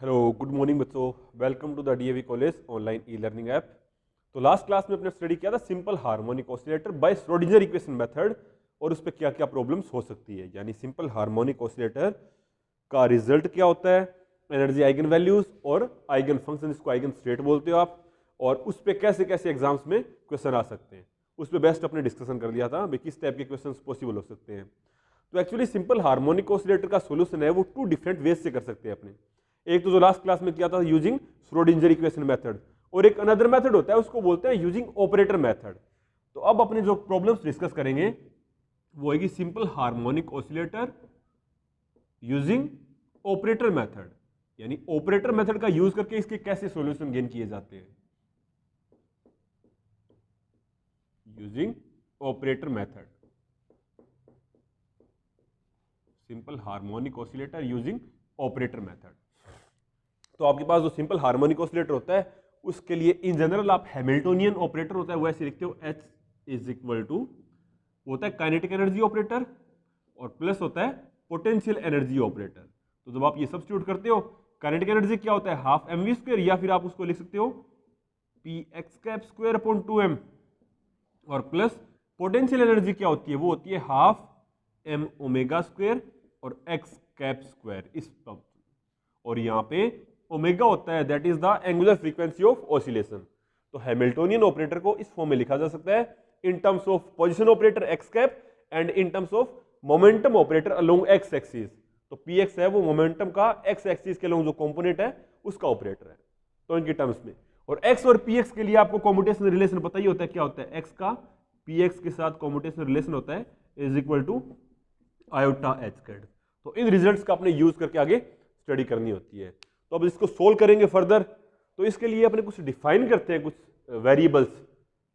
Hello good morning बच्चों, welcome to the DAV college online e learning app. तो last class में अपने study किया था simple harmonic oscillator by Schrodinger equation method और उस पर क्या क्या प्रॉब्लम्स हो सकती है। यानी सिंपल हार्मोनिक ऑसिलेटर का रिजल्ट क्या होता है, एनर्जी आइगन वैल्यूज और आइगन फंक्शन, जिसको आइगन स्टेट बोलते हो आप, और उस पर कैसे कैसे एग्जाम्स में क्वेश्चन आ सकते हैं। उस पर बेस्ट अपने डिस्कशन कर लिया था भाई किस टाइप के क्वेश्चन पॉसिबल हो सकते हैं। तो एक्चुअली सिंपल हार्मोनिक ऑसिलेटर का सोल्यूशन है वो टू डिफरेंट वेज से कर सकते हैं अपने। एक तो जो लास्ट क्लास में किया था यूजिंग श्रोडिंगर इक्वेशन मेथड, और एक अनदर मेथड होता है उसको बोलते हैं यूजिंग ऑपरेटर मेथड। तो अब अपने जो प्रॉब्लम्स डिस्कस करेंगे वो है कि simple harmonic oscillator using operator method, यानी ऑपरेटर मेथड का यूज करके इसके कैसे सॉल्यूशन गेन किए जाते हैं using operator method. Simple harmonic oscillator using operator method. तो आपके पास जो सिंपल हार्मोनिक ऑसिलेटर होता है उसके लिए इन जनरल आप हैमिल्टोनियन ऑपरेटर होता है वो ऐसे लिखते हो, H इज इक्वल टू होता है काइनेटिक एनर्जी ऑपरेटर और प्लस होता है पोटेंशियल एनर्जी ऑपरेटर। तो जब आप ये सब्स्टिट्यूट करते हो, काइनेटिक एनर्जी क्या होता है हाफ एम वी स्क्वायर, या फिर आप उसको लिख सकते हो P x cap square upon 2m, और प्लस पोटेंशियल एनर्जी क्या होती है वो होती है हाफ एम ओमेगा स्क्वायर और एक्स कैप स्क्वायर इस टर्म, और यहाँ पे ओमेगा होता है that is the angular frequency of oscillation. तो हैमिल्टोनियन ऑपरेटर को इस फॉर्म में लिखा जा सकता है in terms of position operator x cap and in terms of momentum operator along x axis. तो पी एक्स है वो मोमेंटम का एक्स एक्सिस के अलोंग जो कंपोनेंट है उसका ऑपरेटर है, तो इनके टर्म्स में। और एक्स और पी एक्स के लिए आपको कॉम्यूटेशन रिलेशन पता ही होता है, क्या होता है एक्स का पी एक्स के साथ कॉम्यूटेशन रिलेशन होता है is equal to iota h squared. तो इन रिजल्ट्स का अपने यूज करके आगे स्टडी करनी होती है। तो अब इसको सोल्व करेंगे फर्दर, तो इसके लिए अपने कुछ डिफाइन करते हैं, कुछ वेरिएबल्स,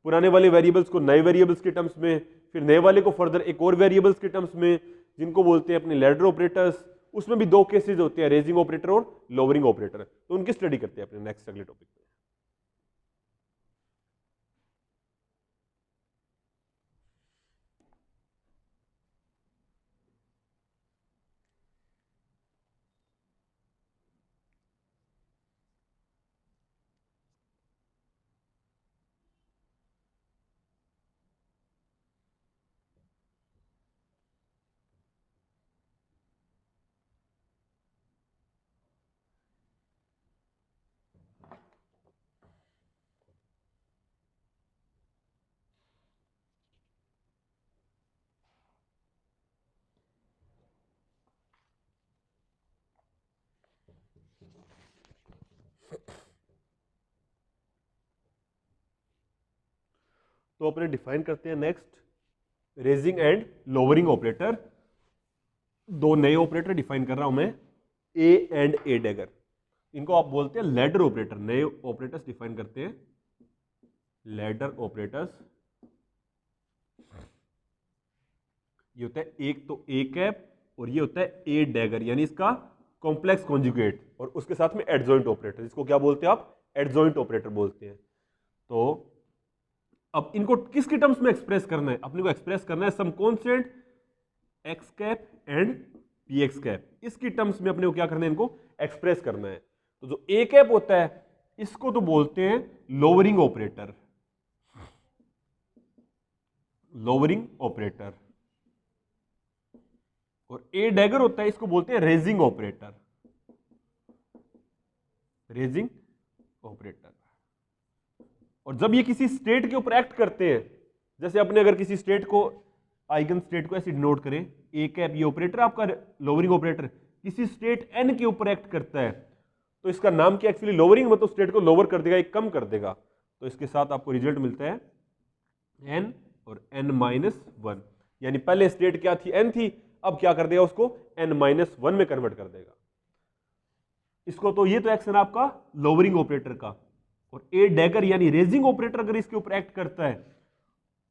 पुराने वाले वेरिएबल्स को नए वेरिएबल्स के टर्म्स में, फिर नए वाले को फर्दर एक और वेरिएबल्स के टर्म्स में, जिनको बोलते हैं अपने लैडर ऑपरेटर्स। उसमें भी दो केसेस होते हैं, रेजिंग ऑपरेटर और लोअरिंग ऑपरेटर, तो उनकी स्टडी करते हैं अपने नेक्स्ट अगले टॉपिक में। तो अपने डिफाइन करते हैं next raising and lowering operator. दो नए ऑपरेटर डिफाइन कर रहा हूं मैं, ए एंड ए डैगर। इनको आप बोलते हैं लैडर ऑपरेटर। नए ऑपरेटर्स डिफाइन करते हैं लैडर ऑपरेटर्स। ये होता है एक तो ए कैप और ये होता है ए डैगर, यानी इसका कॉम्प्लेक्स कॉन्जुगेट, और उसके साथ में एडजॉइंट ऑपरेटर, जिसको क्या बोलते हैं आप एडजॉइंट ऑपरेटर बोलते हैं। तो अब इनको किसके टर्म्स में एक्सप्रेस करना है, अपने को एक्सप्रेस करना है some constant x cap and p x cap, इसकी टर्म्स में अपने को क्या करना है, इनको एक्सप्रेस करना है। तो जो ए कैप होता है इसको तो बोलते हैं लोअरिंग ऑपरेटर, लोअरिंग ऑपरेटर, और ए डैगर होता है इसको बोलते हैं रेजिंग ऑपरेटर, रेजिंग ऑपरेटर। और जब ये किसी स्टेट के ऊपर एक्ट करते हैं, जैसे अपने अगर किसी स्टेट को आइगन स्टेट को ऐसे डिनोट करें, ए कैप ये ऑपरेटर आपका लोअरिंग ऑपरेटर किसी स्टेट एन के ऊपर एक्ट करता है, तो इसका नाम क्या एक्चुअली लोअरिंग, मतलब स्टेट को लोअर कर देगा, एक कम कर देगा। तो इसके साथ आपको रिजल्ट मिलता है एन और एन माइनस वन, यानी पहले स्टेट क्या थी एन थी, अब क्या कर देगा उसको एन माइनस वन में कन्वर्ट कर देगा इसको। तो ये तो एक्शन आपका लोअरिंग ऑपरेटर का। और ए डैगर यानी रेजिंग ऑपरेटर अगर इसके ऊपर एक्ट करता है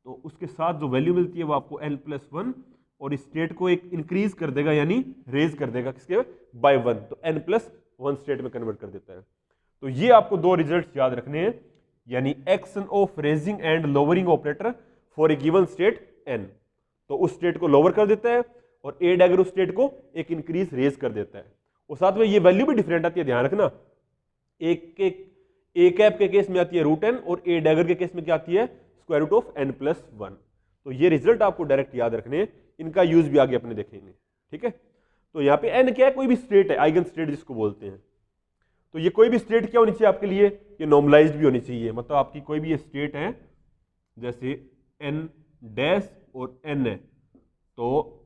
तो उसके साथ जो वैल्यू मिलती है वो आपको एन प्लस वन, और इस स्टेट को एक इंक्रीज कर देगा यानी रेज कर देगा किसके बाय वन, तो एन प्लस वन स्टेट में कन्वर्ट कर देता है। तो ये आपको दो रिजल्ट याद रखने हैं, यानी action of raising and lowering operator for a given state n, तो उस स्टेट को लोअर कर देता है, और ए डैगर उस स्टेट को एक इंक्रीज रेज कर देता है। और साथ में ये वैल्यू भी डिफरेंट आती है, ध्यान रखना। ए कैप के केस में आती है √n और ए डैगर के केस में क्या आती है, √n+1। तो ये रिजल्ट आपको डायरेक्ट याद रखने हैं, इनका यूज भी आगे अपने देखेंगे, ठीक है। तो यहाँ पे n क्या है, कोई भी स्टेट है, आइगन स्टेट जिसको बोलते हैं। तो ये कोई भी स्टेट क्या होनी चाहिए आपके लिए, ये नॉर्मलाइज्ड भी होनी चाहिए, मतलब आपकी कोई भी स्टेट है जैसे n डैश और n है, तो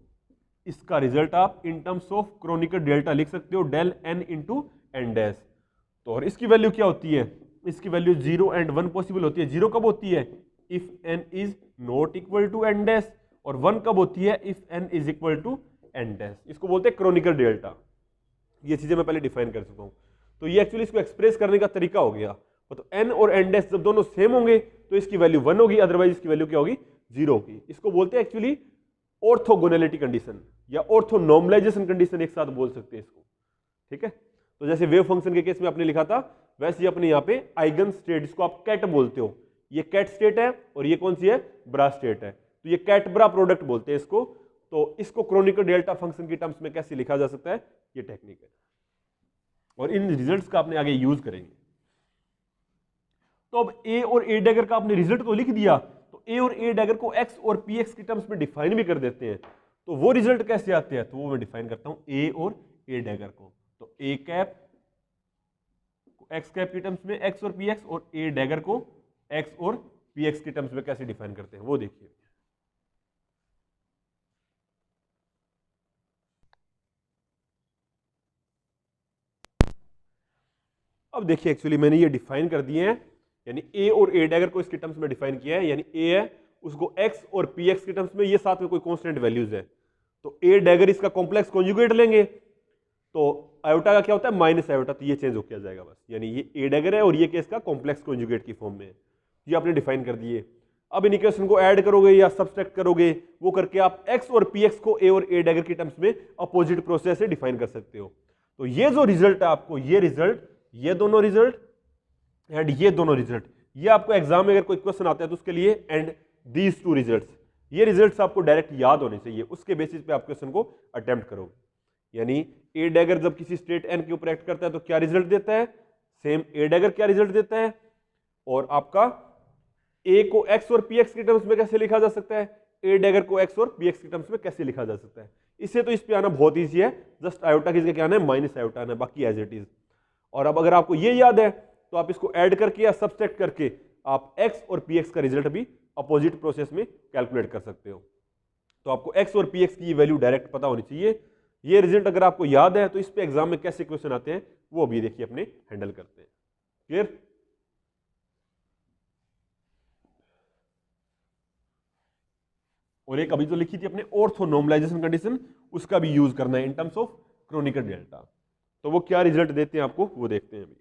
इसका रिजल्ट आप in terms of chronicle delta लिख सकते हो, del n into n dash. तो और इसकी वैल्यू क्या होती है, इसकी वैल्यू 0 and 1 पॉसिबल होती है। 0 कब होती है, if n is not equal to n dash, और 1 कब होती है, if n is equal to n dash. इसको बोलते हैं क्रोनिकल डेल्टा। ये चीजें मैं पहले डिफाइन कर चुका हूं। तो ये एक्चुअली इसको एक्सप्रेस करने का तरीका हो गया। तो n और n डैश जब दोनों सेम होंगे तो इसकी वैल्यू 1 होगी, अदरवाइज इसकी वैल्यू क्या होगी, 0 होगी। इसको बोलते हैं एक्चुअली ऑर्थोगोनैलिटी कंडीशन या ऑर्थो नॉर्मलाइजेशन कंडीशन, एक साथ बोल सकते हैं इसको, ठीक है। तो जैसे वेव फंक्शन के केस में आपने लिखा था, वैसे ही अपने यहाँ पे आइगन स्टेट, जिसको आप कैट बोलते हो, ये कैट स्टेट है और ये कौन सी है, ब्रा स्टेट है। तो ये कैट ब्रा प्रोडक्ट बोलते हैं इसको। तो इसको क्रोनिकल डेल्टा फंक्शन की टर्म्स में कैसे लिखा जा सकता है, ये टेक्निक है, और इन रिजल्ट्स का आपने आगे यूज करेंगे। तो अब ए और ए डैगर का आपने रिजल्ट तो लिख दिया, तो ए और ए डैगर को एक्स और पी एक्स की टर्म्स में डिफाइन भी कर देते हैं। तो वो रिजल्ट कैसे आते हैं, तो वो मैं डिफाइन करता हूं ए और ए डैगर को। तो ए कैप एक्स कैप की टर्म्स में एक्स और पी एक्स, और ए डैगर को एक्स और पी एक्स की टर्म्स में कैसे डिफाइन करते हैं वो देखिए। अब देखिए एक्चुअली मैंने ये डिफाइन कर दिए हैं, यानी ए और ए डैगर को इसके टर्म्स में डिफाइन किया है। यानी ए है उसको एक्स और पी एक्स के टर्म्स में, ये साथ में कोई कांस्टेंट वैल्यूज है। तो ए डैगर इसका कॉम्प्लेक्स कॉन्जुगेट लेंगे, तो आयोटा का क्या होता है, माइनस आयोटा, तो ये चेंज हो किया जाएगा बस। यानी ये ए डैगर है और ये केस का कॉम्प्लेक्स कॉन्जुगेट की फॉर्म में है। ये आपने डिफाइन कर दिए। अब इन इक्वेशन को ऐड करोगे या सब्सट्रैक्ट करोगे, वो करके आप एक्स और पी एक्स को ए और ए डैगर की टर्म्स में अपोजिट प्रोसेस से डिफाइन कर सकते हो। तो ये जो रिजल्ट है आपको, ये रिजल्ट, ये दोनों रिजल्ट एंड ये दोनों रिजल्ट, ये आपको एग्जाम में अगर कोई क्वेश्चन आता है तो उसके लिए एंड दीज टू रिजल्ट्स, ये रिजल्ट्स आपको डायरेक्ट याद होने चाहिए, उसके बेसिस पे आप क्वेश्चन को अटेम्प्ट करोगे। यानी ए डैगर जब किसी स्टेट एन के ऊपर एक्ट करता है तो क्या रिजल्ट देता है, सेम ए डैगर क्या रिजल्ट देता है, और आपका ए को एक्स और पी एक्स की टर्म्स में कैसे लिखा जा सकता है, ए डैगर को एक्स और पी एक्स की टर्म्स में कैसे लिखा जा सकता है। इससे तो इस पे आना बहुत ईजी है, जस्ट आयोटा किसके क्या आना है, माइनस आयोटा आना है, बाकी एज इट इज। और अब अगर आपको ये याद है तो आप इसको ऐड करके या सब्सट्रैक्ट करके आप एक्स और पी एक्स का रिजल्ट भी अपोजिट प्रोसेस में कैलकुलेट कर सकते हो। तो आपको एक्स और पी एक्स की वैल्यू डायरेक्ट पता होनी चाहिए। ये रिजल्ट अगर आपको याद है तो इस पे एग्जाम में कैसे क्वेश्चन आते हैं वो अभी देखिए अपने हैंडल करते हैं। क्लियर? और एक अभी जो लिखी थी अपने ऑर्थो नॉर्मलाइजेशन कंडीशन, उसका भी यूज करना है in terms of chronicle delta. तो वो क्या रिजल्ट देते हैं आपको वो देखते हैं अभी।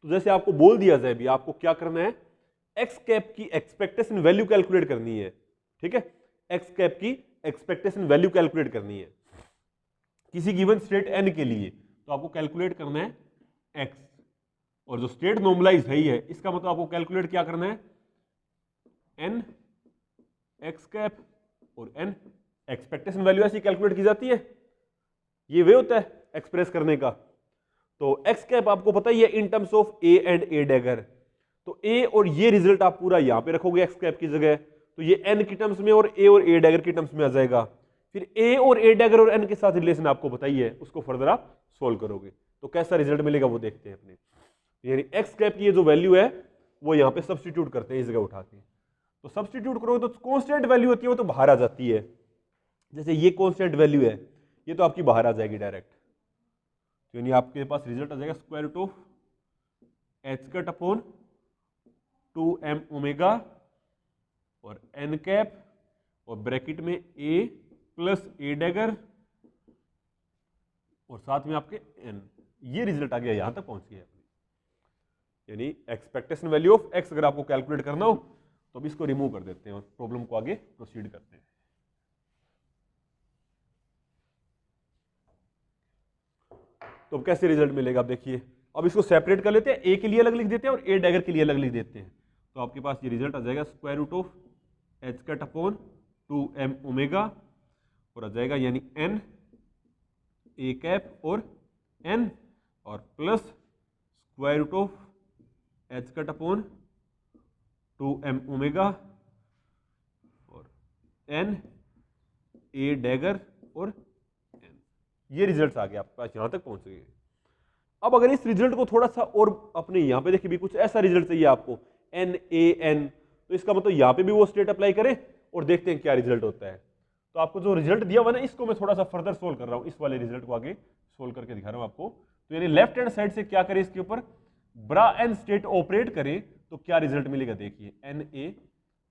तो जैसे आपको बोल दिया जाए भी, आपको क्या करना है, एक्स कैप की एक्सपेक्टेशन वैल्यू कैलकुलेट करनी है, ठीक है। एक्स कैप की एक्सपेक्टेशन वैल्यू कैलकुलेट करनी है किसी गिवन स्टेट एन के लिए। तो आपको कैलकुलेट करना है एक्स, और जो स्टेट नॉर्मलाइज है ही है, इसका मतलब आपको कैलकुलेट क्या करना है, एन एक्स कैप और एन एक्सपेक्टेशन वैल्यू ऐसी कैलकुलेट की जाती है। ये वे होता है एक्सप्रेस करने का। तो एक्स कैप आपको पता ही है in terms of A and A dagger. तो ए और ये रिजल्ट आप पूरा यहां पे रखोगे एक्स कैप की जगह, तो ये एन की टर्म्स में और ए डैगर की टर्म्स में आ जाएगा। फिर ए और ए डैगर और एन के साथ रिलेशन आपको बताइए है, उसको फर्दर आप सोल्व करोगे तो कैसा रिजल्ट मिलेगा वो देखते हैं अपने। यानी एक्स कैप की ये जो वैल्यू है वो यहाँ पे सब्सटीट्यूट करते हैं इस जगह उठा के। तो सब्सटीट्यूट करोगे तो कांस्टेंट वैल्यू होती है वो तो बाहर आ जाती है। जैसे ये कांस्टेंट वैल्यू है, ये तो आपकी बाहर आ जाएगी डायरेक्ट। यानी आपके पास रिजल्ट आ जाएगा square root of H cut upon 2m omega और एन कैप और ब्रैकेट में ए प्लस ए डैगर और साथ में आपके एन। ये रिजल्ट आ गया, यहां तक पहुंच गया। यानी एक्सपेक्टेशन वैल्यू ऑफ एक्स अगर आपको कैलकुलेट करना हो तो अब इसको रिमूव कर देते हैं और प्रॉब्लम को आगे प्रोसीड करते हैं। तो अब कैसे रिजल्ट मिलेगा आप देखिए। अब इसको सेपरेट कर लेते हैं, ए के लिए अलग लिख देते हैं और ए डैगर के लिए अलग लिख देते हैं। तो आपके पास ये रिजल्ट आ जाएगा square root of H cut upon 2m omega और आ जाएगा यानी n ए कैप और n और plus square root of H cut upon 2m omega और n ए डैगर और n। ये रिजल्ट आ गया आपके पास, यहां तक पहुंच गए। अब अगर इस रिजल्ट को थोड़ा सा और अपने यहां पे देखिए भी कुछ ऐसा रिजल्ट चाहिए आपको n a n, तो इसका मतलब यहां पे भी वो स्टेट अप्लाई करें और देखते हैं क्या रिजल्ट होता है। तो आपको जो रिजल्ट दिया हुआ ना इसको मैं थोड़ा सा फर्दर सोल्व कर रहा हूं, इस वाले रिजल्ट को आगे सोल्व करके दिखा रहा हूं आपको। तो यानी लेफ्ट हैंड साइड से क्या करें, इसके ऊपर ब्रा एन स्टेट ऑपरेट करें तो क्या रिजल्ट मिलेगा, देखिए एन ए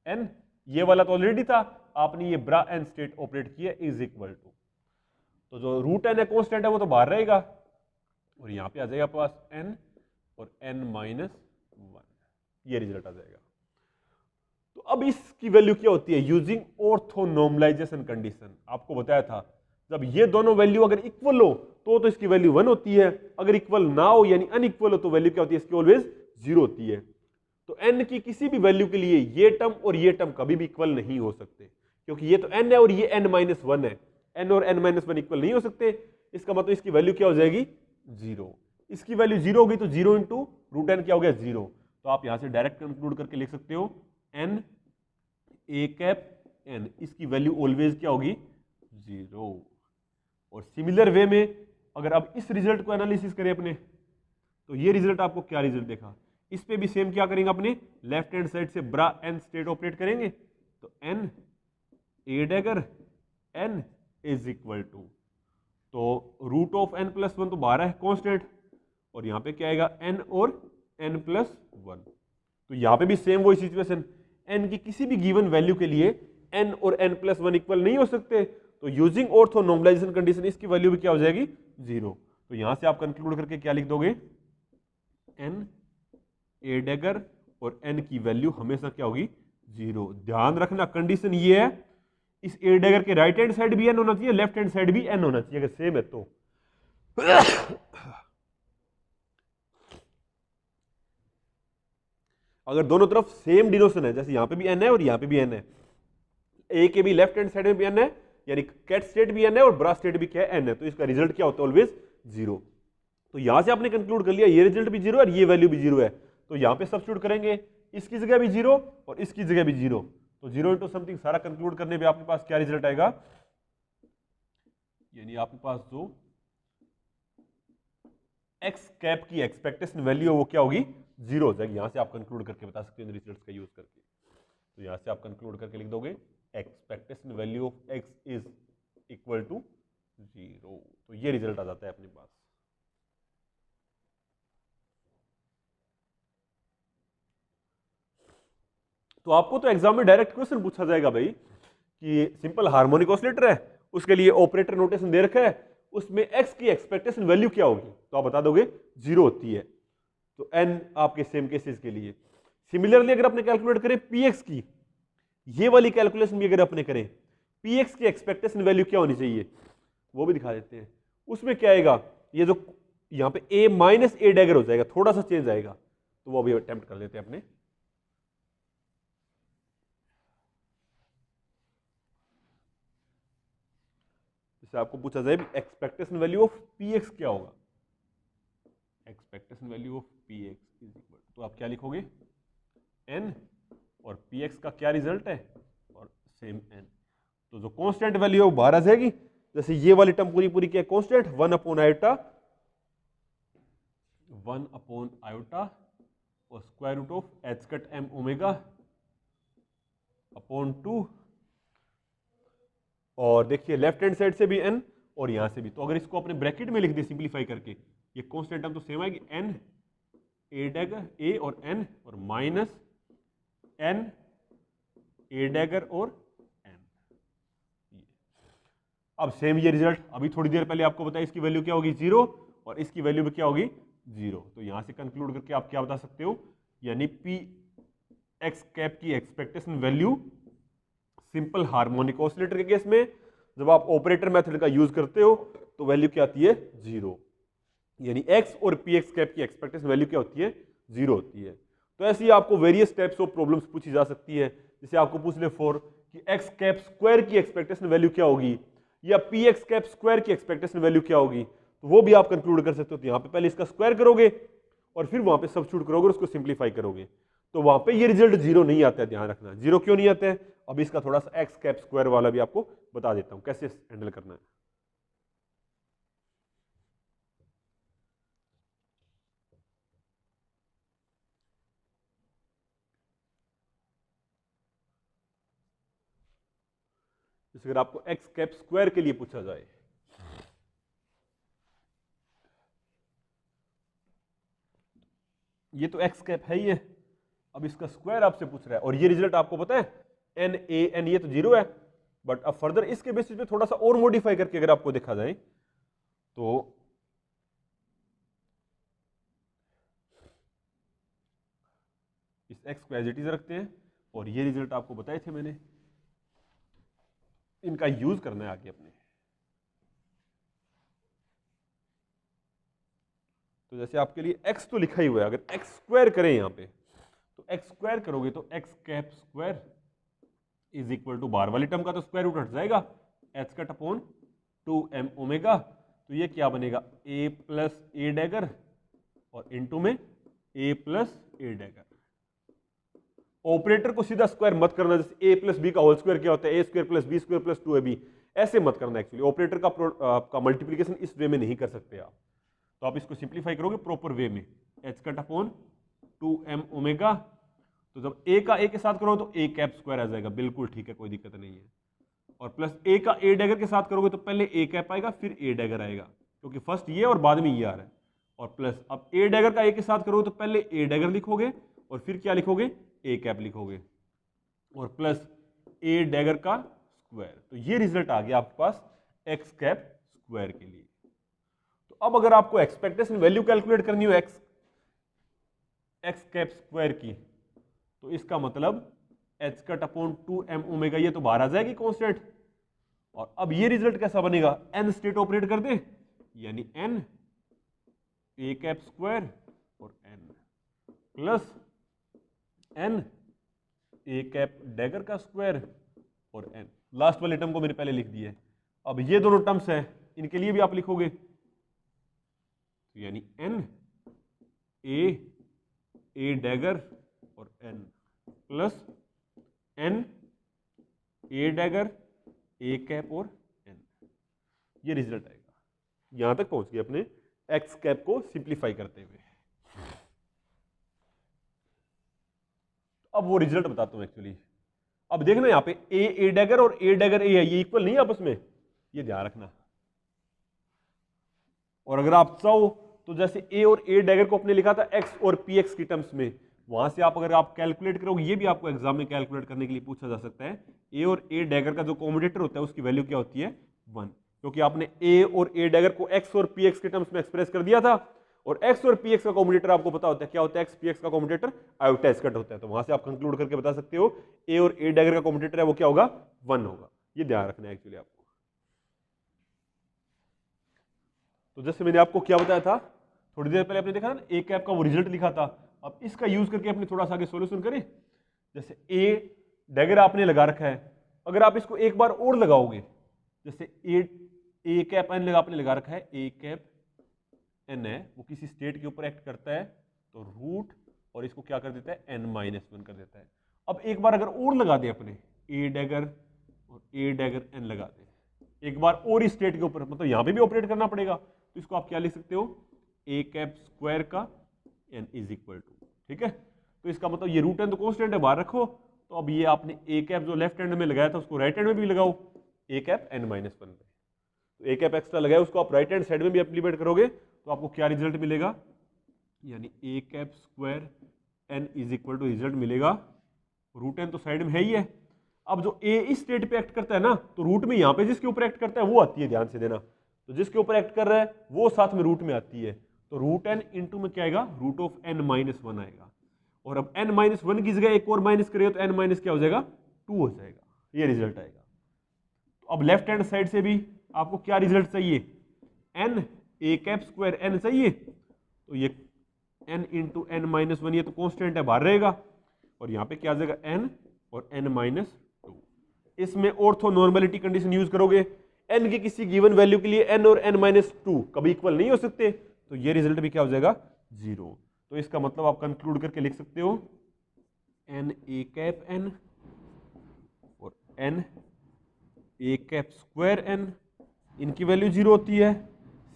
एन, ये वाला तो ऑलरेडी था, आपने ये ब्रा एन स्टेट ऑपरेट किया इज इक्वल टू, तो जो रूट एन है कॉन्स्टेंट है वो तो बाहर रहेगा और यहां पे आ जाएगा पास एन और एन माइनस 1, ये रिजल्ट आ जाएगा। तो अब इसकी वैल्यू क्या होती है यूजिंग ऑर्थोनॉर्मलाइजेशन कंडीशन, आपको बताया था जब ये दोनों वैल्यू अगर इक्वल हो तो इसकी वैल्यू 1 होती है, अगर इक्वल ना हो यानी अनइक्वल हो तो वैल्यू क्या होती है इसकी ऑलवेज 0 होती है। तो n की किसी भी वैल्यू के लिए ये टर्म और ये टर्म कभी भी इक्वल नहीं हो सकते, क्योंकि ये तो n है और ये n माइनस 1 है, n और n माइनस 1 इक्वल नहीं हो सकते, इसका मतलब इसकी वैल्यू क्या हो जाएगी 0। इसकी वैल्यू 0 होगी तो 0 इंटू रूट एन क्या हो गया 0, तो आप यहां से डायरेक्ट कंक्लूड करके लिख सकते हो n ए कैप n, इसकी वैल्यू ऑलवेज क्या होगी 0। और सिमिलर वे में अगर अब इस रिजल्ट को एनालिसिस करें अपने, तो ये रिजल्ट आपको क्या रिजल्ट देखा, इस पे भी सेम क्या करेंगे अपने लेफ्ट हैंड साइड से ब्रा एन स्टेट ऑपरेट करेंगे, तो n a dagger n is equal to, तो रूट ऑफ एन प्लस 1 तो 12 है कॉन्स्टेंट और यहां पे क्या आएगा n और n प्लस 1, तो यहां पे भी सेम वही सिचुएशन, n की किसी भी गिवन वैल्यू के लिए n और n प्लस 1 इक्वल नहीं हो सकते, तो यूजिंग ऑर्थो नॉर्मलाइजेशन कंडीशन इसकी वैल्यू भी क्या हो जाएगी 0। तो यहां से आप कंक्लूड करके क्या लिख दोगे n ए डैगर और n की वैल्यू हमेशा क्या होगी 0। ध्यान रखना कंडीशन ये है, इस ए डैगर के राइट हैंड साइड भी n होना चाहिए, लेफ्ट हैंड साइड भी n होना चाहिए, अगर सेम है तो। अगर दोनों तरफ सेम डिनोशन है, जैसे यहां पे भी n है और यहां पे भी n है, ए के भी लेफ्ट हैंड साइड में भी n है, यानी कैट स्टेट भी n है और ब्रा स्टेट भी क्या है n है, तो इसका रिजल्ट क्या होता है ऑलवेज 0। तो यहां से आपने कंक्लूड कर लिया ये रिजल्ट भी 0 है और ये वैल्यू भी 0 है, तो यहां पे सब्स्टिट्यूट करेंगे, इसकी जगह भी 0 और इसकी जगह भी 0, तो 0 इंटू समथिंग सारा कंक्लूड करने पे आपके पास क्या रिजल्ट आएगा, यानी आपके पास जो एक्स कैप की एक्सपेक्टेशन वैल्यू है वो क्या होगी 0 हो जाएगी। यहां से आप कंक्लूड करके बता सकते हैं रिजल्ट्स का यूज करके, तो यहां से आप कंक्लूड करके लिख दोगे expectation value of X is equal to 0, तो ये रिजल्ट आ जाता है अपने पास। तो आपको तो एग्जाम में डायरेक्ट क्वेश्चन पूछा जाएगा भाई कि सिंपल हार्मोनिक ऑसिलेटर है, उसके लिए ऑपरेटर नोटेशन दे रखा है, उसमें एक्स की एक्सपेक्टेशन वैल्यू क्या होगी, तो आप बता दोगे 0 होती है, तो n आपके सेम केसेस के लिए। सिमिलरली अगर आपने कैलकुलेट करें px की, ये वाली कैलकुलेशन भी अगर आपने करें, px की एक्सपेक्टेशन वैल्यू क्या होनी चाहिए वो भी दिखा देते हैं। उसमें क्या आएगा, ये जो यहाँ पे a माइनस ए डैगर हो जाएगा, थोड़ा सा चेंज आएगा, तो वो अभी अटेम्प्ट कर लेते हैं अपने। जैसे आपको पूछा जाए एक्सपेक्टेशन वैल्यू ऑफ px क्या होगा, expectation value of px is equal, तो आप क्या लिखोगे n और px का क्या रिजल्ट है और सेम n, तो जो कांस्टेंट वैल्यू है वो बाहर आ जाएगी। जैसे ये वाली टर्म पूरी पूरी क्या है कांस्टेंट 1 अपॉन आयोटा और square root of H cut m omega upon 2, और देखिए लेफ्ट हैंड साइड से भी n और यहां से भी, तो अगर इसको अपने ब्रैकेट में लिख दे सिंप्लीफाई करके, ये कांस्टेंट टर्म तो सेम आएगी n ए डैगर a और n और माइनस n ए डैगर और n। अब सेम ये रिजल्ट अभी थोड़ी देर पहले आपको बताया, इसकी वैल्यू क्या होगी 0 और इसकी वैल्यू भी क्या होगी 0, तो यहां से कंक्लूड करके आप क्या बता सकते हो, यानी पी एक्स कैप की expectation value simple harmonic oscillator के केस में जब आप ऑपरेटर मेथड का यूज करते हो तो वैल्यू क्या आती है 0, यानी x और पी एक्स कैप की एक्सपेक्टेशन वैल्यू क्या होती है 0 होती है। तो ऐसे ही आपको वेरियस टाइप्स ऑफ प्रॉब्लम्स पूछी जा सकती है, जैसे आपको पूछ ले फॉर कि एक्स कैप स्क्वायर की एक्सपेक्टेशन वैल्यू क्या होगी या पी एक्स कैप स्क्वायर की एक्सपेक्टेशन वैल्यू क्या होगी, तो वो भी आप कंक्लूड कर सकते हो। तो यहाँ पे पहले इसका स्क्वायर करोगे और फिर वहां पे सब्स्टिट्यूट करोगे और उसको सिंप्लीफाई करोगे, तो वहां पे ये रिजल्ट जीरो नहीं आता है। ध्यान रखना जीरो क्यों नहीं आता है, अभी इसका थोड़ा सा एक्स कैप स्क्वायर वाला भी आपको बता देता हूं कैसे हैंडल करना है। जैसे अगर आपको एक्स कैप स्क्वायर के लिए पूछा जाए, ये तो एक्स कैप है ही है, अब इसका स्क्वायर आपसे पूछ रहा है और ये रिजल्ट आपको पता है एन ए एन, ये तो जीरो है। बट अब फर्दर इसके बेसिस पे थोड़ा सा और मॉडिफाई करके अगर आपको देखा जाए तो इस एक्स को एज इट इज रखते हैं और ये रिजल्ट आपको बताए थे मैंने, इनका यूज करना है आगे अपने। तो जैसे आपके लिए x तो लिखा ही हुआ है, अगर x स्क्वायर करें यहां पे तो x स्क्वायर करोगे तो x cap square is equal to bar वाली टर्म का तो स्क्वायर रूट हट जाएगा, h cut upon 2m omega, तो ये क्या बनेगा a प्लस ए डैगर और इनटू में a plus A dagger. Operator को सीधा स्क्वायर मत करना, जैसे a प्लस बी का होल स्क्वायर क्या होता है a square plus B square plus 2ab, ऐसे मत करना। एक्चुअली ऑपरेटर का मल्टीप्लीकेशन इस वे में नहीं कर सकते आप, तो आप इसको सिंप्लीफाई करोगे प्रॉपर वे में, h cut upon 2m omega, तो जब a का a के साथ करोगे तो a कैप स्क्वायर आ जाएगा, बिल्कुल ठीक है कोई दिक्कत नहीं है। और प्लस a का a डैगर के साथ करोगे तो पहले a कैप आएगा फिर a डैगर आएगा, क्योंकि फर्स्ट ये और बाद में ये आ रहा है। और प्लस अब a डैगर का a के साथ करोगे तो पहले a डैगर लिखोगे और फिर क्या लिखोगे a कैप लिखोगे और प्लस a डैगर का स्क्वायर, तो ये रिजल्ट आ गया आपके पास x कैप स्क्वायर के लिए। तो अब अगर आपको एक्सपेक्टेशन वैल्यू कैलकुलेट करनी हो एक्स कैप स्क्वायर की, तो इसका मतलब h cut upon 2m omega, ये तो बाहर आ जाएगी कांस्टेंट। और अब ये रिजल्ट कैसा बनेगा, n स्टेट ऑपरेट कर दे, यानी n a कैप स्क्वायर और n plus n a cap dagger का स्क्वायर और n, लास्ट वाले टर्म को मैंने पहले लिख दिया है। अब ये दोनों टर्म्स हैं, इनके लिए भी आप लिखोगे, यानी n a डैगर और n plus n a dagger a cap और n, ये रिजल्ट आएगा। यहां तक पहुंच गए अपने x कैप को सिंप्लीफाई करते हुए। अब वो रिजल्ट बताता हूं एक्चुअली। अब देखना यहां पे a डैगर और a डैगर a है, ये इक्वल नहीं है आपस में, ये ध्यान रखना। और अगर आप चाहो तो जैसे a और a डैगर को अपने लिखा था x और px की टर्म्स में, वहां से आप अगर आप कैलकुलेट करोगे, ये भी आपको एग्जाम में कैलकुलेट करने के लिए पूछा जा सकता है, a और a डैगर का जो कॉम्बिनेटर होता है उसकी वैल्यू क्या होती है 1, क्योंकि आपने a और a डैगर को x और px के टर्म्स में एक्सप्रेस कर दिया था और x और px का कॉम्बिनेटर आपको पता होता है क्या होता है, x px का कॉम्बिनेटर आयोटा स्क्वायर होता है, तो वहां से आप कंक्लूड करके बता सकते हो a और a डैगर का कॉम्बिनेटर है वो क्या होगा 1 होगा। ये ध्यान रखना है एक्चुअली आपको। तो जैसे मैंने आपको क्या बताया था थोड़ी देर पहले, आपने देखा ना a कैप का वो रिजल्ट लिखा था, अब इसका यूज करके अपने थोड़ा सा आगे सॉल्यूशन करें। जैसे a डैगर आपने लगा रखा है, अगर आप इसको एक बार और लगाओगे, जैसे a कैप n आपने लगा रखा है, a कैप n है वो किसी स्टेट के ऊपर एक्ट करता है तो रूट और इसको क्या कर देता है n-1 कर देता है। अब एक बार अगर और लगा दे अपने a डैगर और a डैगर n लगा दे एक बार और इस स्टेट के ऊपर, मतलब यहां पे भी ऑपरेट करना पड़ेगा, तो इसको आप क्या लिख सकते हो a कैप स्क्वायर का n इज इक्वल टू, ठीक है। तो इसका मतलब ये रूट n तो कांस्टेंट है, बाहर रखो, तो अब ये आपने a कैप जो लेफ्ट हैंड में लगाया था उसको राइट हैंड में भी लगाओ a कैप n-1 पे, तो a कैप एक्स्ट्रा लगाया उसको आप राइट हैंड साइड में भी इम्प्लीमेंट करोगे तो आपको क्या रिजल्ट मिलेगा, यानी a cap square n is equal to result मिलेगा, रूट n तो साइड में है ही है। अब जो a इस स्टेट पे एक्ट करता है ना, तो रूट में यहां पे जिसके ऊपर एक्ट करता है वो आती है, ध्यान से देना, तो जिसके ऊपर एक्ट कर रहा है वो साथ में रूट में आती है, तो रूट n इंटू में क्या आएगा रूट ऑफ n-1 आएगा। और अब n-1 की जगह एक और माइनस करेगा तो n- क्या हो जाएगा 2 हो जाएगा, ये रिजल्ट आएगा। तो अब लेफ्ट हैंड साइड से भी आपको क्या रिजल्ट चाहिए, n a cap square n चाहिए, तो ये n इंटू n-1 ये तो कांस्टेंट है बाहर रहेगा, और यहाँ पे क्या आ जाएगा n और n माइनस 2। इसमें ऑर्थो नॉर्मेलिटी कंडीशन यूज करोगे, n की किसी गिवन वैल्यू के लिए n और n माइनस 2 कभी इक्वल नहीं हो सकते, तो ये रिजल्ट भी क्या हो जाएगा 0। तो इसका मतलब आप कंक्लूड करके लिख सकते हो n a कैप n और n a cap square n, इनकी वैल्यू 0 होती है।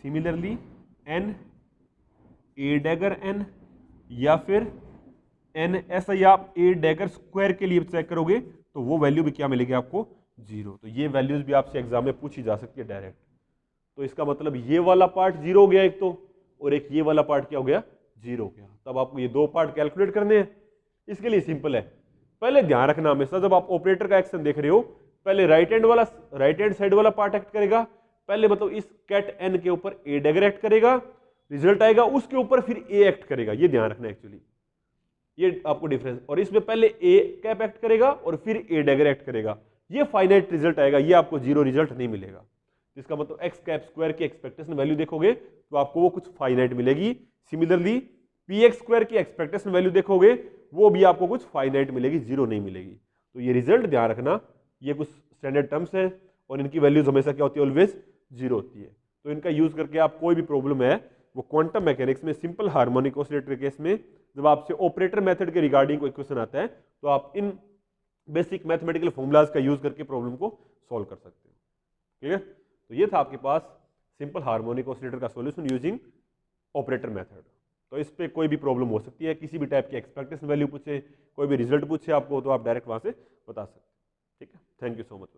Similarly n a dagger n या फिर n, ऐसा ही आप a डैगर स्क्वायर के लिए चेक करोगे तो वो वैल्यू भी क्या मिलेगी आपको 0। तो ये वैल्यूज भी आपसे एग्जाम में पूछी जा सकती है डायरेक्ट। तो इसका मतलब ये वाला पार्ट 0 हो गया एक तो, और एक ये वाला पार्ट क्या हो गया 0 हो गया। तब आपको ये दो पार्ट कैलकुलेट करने हैं। इसके लिए सिंपल है, पहले ध्यान रखना हमेशा जब आप ऑपरेटर का एक्शन देख रहे हो, पहले राइट हैंड साइड वाला पार्ट एक्ट करेगा, पहले मतलब इस कैट एन के ऊपर ए डैगर एक्ट करेगा, रिजल्ट आएगा उसके ऊपर फिर ए एक्ट करेगा। ये ध्यान रखना एक्चुअली, ये आपको डिफरेंस। और इसमें पहले ए कैप एक्ट करेगा और फिर ए डैगर एक्ट करेगा, ये फाइनाइट रिजल्ट आएगा, ये आपको 0 रिजल्ट नहीं मिलेगा। इसका मतलब एक्स कैप स्क्वायर की एक्सपेक्टेशन वैल्यू देखोगे तो आपको वो कुछ फाइनाइट मिलेगी। सिमिलरली पी एक्स स्क्वायर की एक्सपेक्टेशन वैल्यू देखोगे वो भी आपको कुछ फाइनाइट मिलेगी, 0 नहीं मिलेगी। तो ये रिजल्ट ध्यान रखना, ये कुछ स्टैंडर्ड टर्म्स हैं और इनकी वैल्यूज हमेशा क्या होती है, ऑलवेज 0 होती है। तो इनका यूज करके आप कोई भी प्रॉब्लम है वो क्वांटम मैकेनिक्स में सिंपल हार्मोनिक ऑसिलेटर केस में जब आपसे ऑपरेटर मेथड के रिगार्डिंग कोई क्वेश्चन आता है तो आप इन बेसिक मैथमेटिकल फॉर्मूलाज का यूज करके प्रॉब्लम को सॉल्व कर सकते हो। क्लियर? तो ये था आपके पास सिंपल हार्मोनिक ऑसिलेटर का सॉल्यूशन यूजिंग ऑपरेटर मेथड। तो इस पे कोई भी प्रॉब्लम हो सकती है, किसी भी टाइप की एक्सपेक्टेशन वैल्यू पूछे, कोई भी रिजल्ट पूछे आपको, तो आप डायरेक्ट वहां से बता सकते हैं। ठीक है, थैंक यू सो मच।